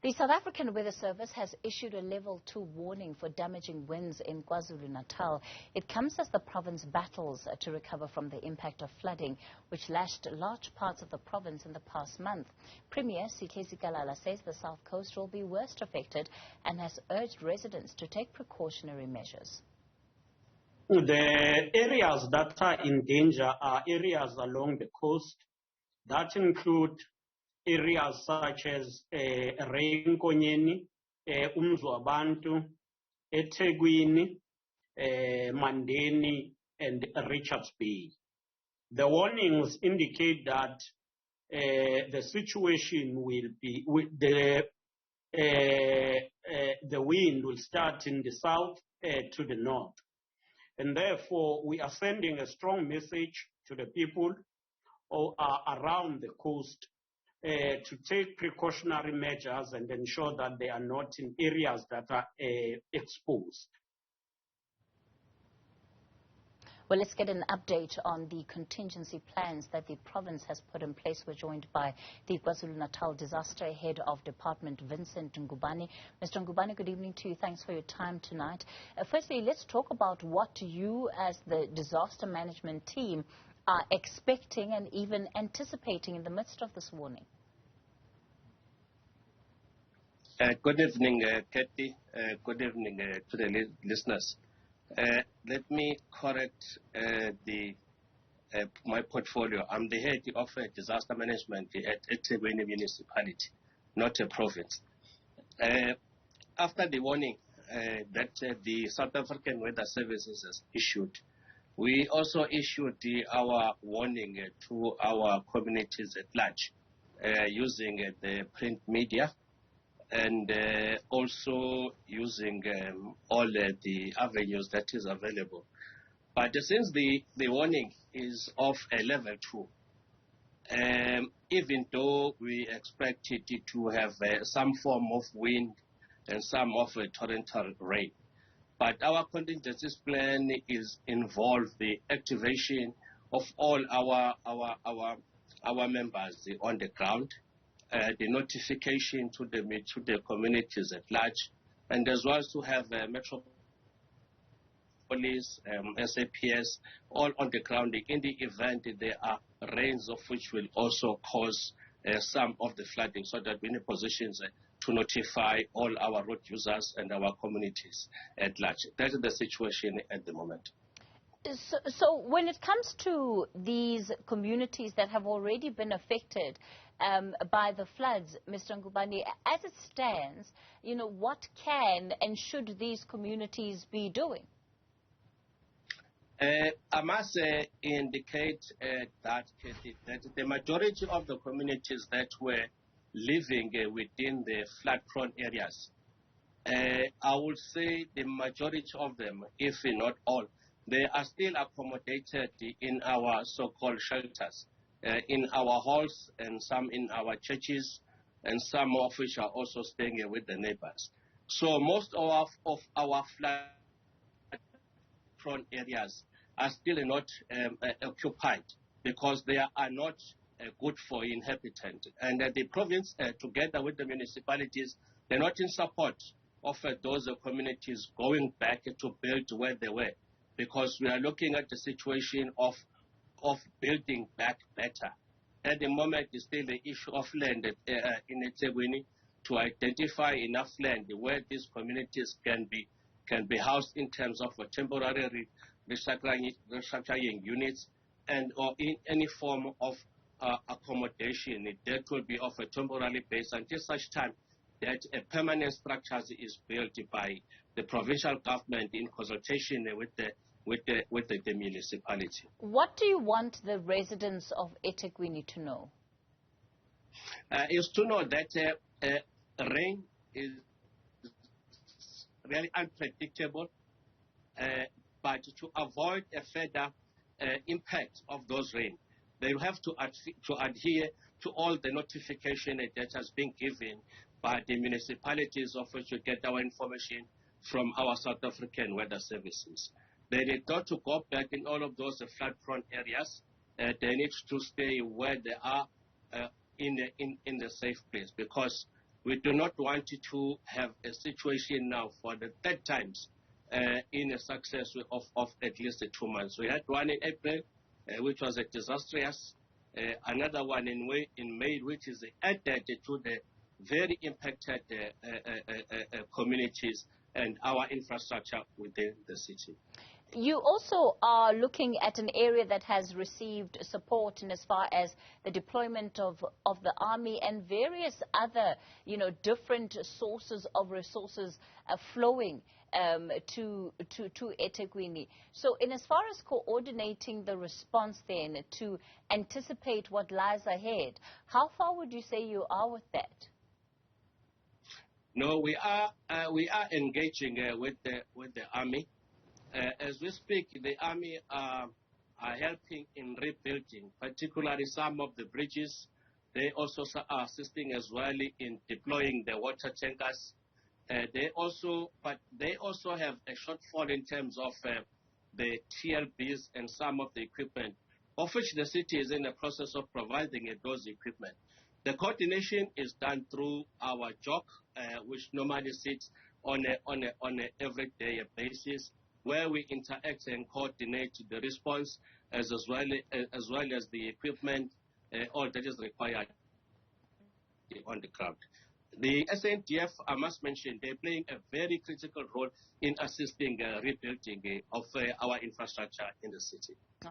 The South African Weather Service has issued a level 2 warning for damaging winds in KwaZulu-Natal. It comes as the province battles to recover from the impact of flooding, which lashed large parts of the province in the past month. Premier Sihle Zikalala says the South Coast will be worst affected and has urged residents to take precautionary measures. The areas that are in danger are areas along the coast that include areas such as Reinkonyeni, Umzwabantu, eThekwini, Mandeni, and Richards Bay. The warnings indicate that the situation will be the wind will start in the south to the north, and therefore we are sending a strong message to the people around the coast to take precautionary measures and ensure that they are not in areas that are exposed. Well, let's get an update on the contingency plans that the province has put in place. We're joined by the KwaZulu-Natal Disaster Head of Department, Vincent Ngubane. Mr. Ngubane, good evening to you. Thanks for your time tonight. Firstly, let's talk about what you as the disaster management team are expecting and even anticipating in the midst of this warning. Good evening, Kathy. Good evening to the listeners. Let me correct my portfolio. I'm the head of disaster management at eThekwini municipality, not a province. After the warning that the South African Weather Services has issued, we also issued our warning to our communities at large using the print media and also using all the avenues that is available. But since the warning is of a level 2, even though we expect it to have some form of wind and some of torrential rain, but our contingency plan is involve the activation of all our members on the ground, the notification to the communities at large, and as well as to have Metropolis, SAPS, all on the ground in the event there are rains of which will also cause some of the flooding, so that we're in a position to notify all our road users and our communities at large. That is the situation at the moment. So when it comes to these communities that have already been affected by the floods, Mr. Ngubane, as it stands, what can and should these communities be doing? I must indicate that the majority of the communities that were living within the flood-prone areas, I would say the majority of them, if not all, they are still accommodated in our so-called shelters, in our halls and some in our churches, and some of which are also staying with the neighbors. So most of our flood-prone areas are still not occupied because they are not good for inhabitants. And the province, together with the municipalities, they're not in support of those communities going back to build where they were, because we are looking at the situation of building back better. At the moment, it's still the issue of land in eThekwini to identify enough land where these communities can be housed in terms of temporary restructuring units and or in any form of accommodation that will be of a temporary base until such time that a permanent structure is built by the provincial government in consultation with the municipality. What do you want the residents of eThekwini to know? Is to know that rain is really unpredictable, but to avoid a further impact of those rain, they have to adhere to all the notification that has been given by the municipalities, of which we get our information from our South African Weather Services. They need not to go back in all of those flood-prone areas. They need to stay where they are in the safe place, because We do not want to have a situation now for the third times in a success of at least 2 months. We had one in April, which was a disastrous, another one in May, which is added to the very impacted communities and our infrastructure within the city. You also are looking at an area that has received support in as far as the deployment of the army and various other, different sources of resources flowing to eThekwini. So in as far as coordinating the response then to anticipate what lies ahead, how far would you say you are with that? No, we are engaging with the army. As we speak, the army are helping in rebuilding, particularly some of the bridges. They also are assisting as well in deploying the water tankers. They also have a shortfall in terms of the TLBs and some of the equipment, of which the city is in the process of providing those equipment. The coordination is done through our JOC, which normally sits on a everyday basis, where we interact and coordinate the response as well as the equipment, all that is required on the ground. The SNDF, I must mention, they're playing a very critical role in assisting rebuilding of our infrastructure in the city.